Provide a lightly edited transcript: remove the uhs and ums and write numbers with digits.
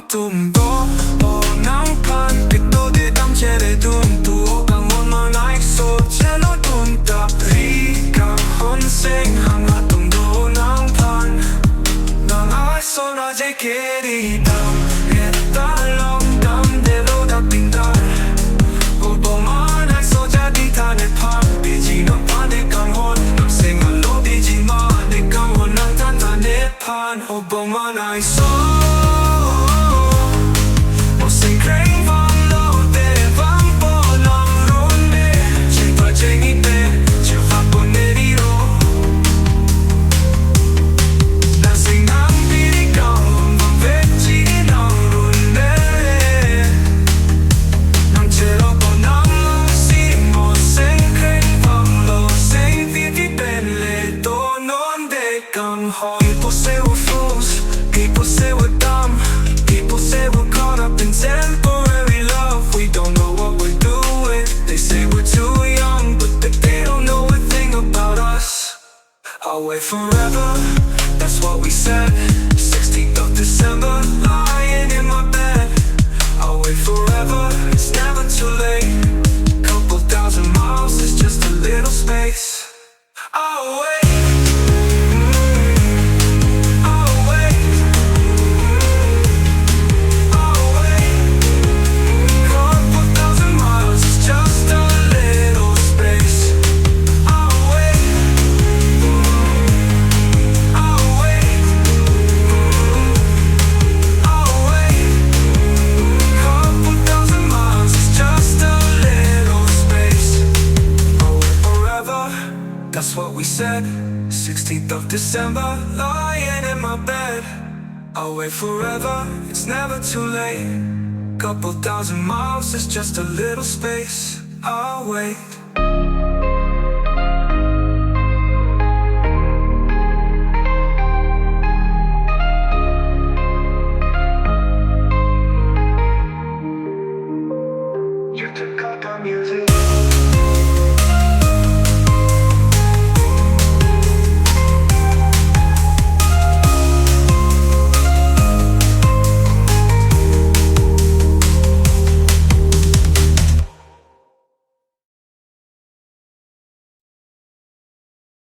tumbo o ng pan Pito di tam chere dun tuo Kanghon Manaiso chelo dun da ri Kanghon sing hanga tumdo ng pan Manaiso na je keri dam Eta long dam de lo da pindar O Bong Manaiso jadi tane pan Biji ng pan de Kanghon Nam sing alo biji ma de Kanghon ng tan tane pan O Bong Manaiso People say we're fools, people say we're dumb, people say we're caught up in temporary love. We don't know what we're doing, they say we're too young, but they don't know a thing about us. I'll wait forever, that's what we said. 16th of December, lying in my bed. I'll wait forever, it's never too late. Couple thousand miles is just a little space. I'll wait. That's what we said. 16th of December, lying in my bed. I'll wait forever, it's never too late. Couple thousand miles is just a little space. I'll wait.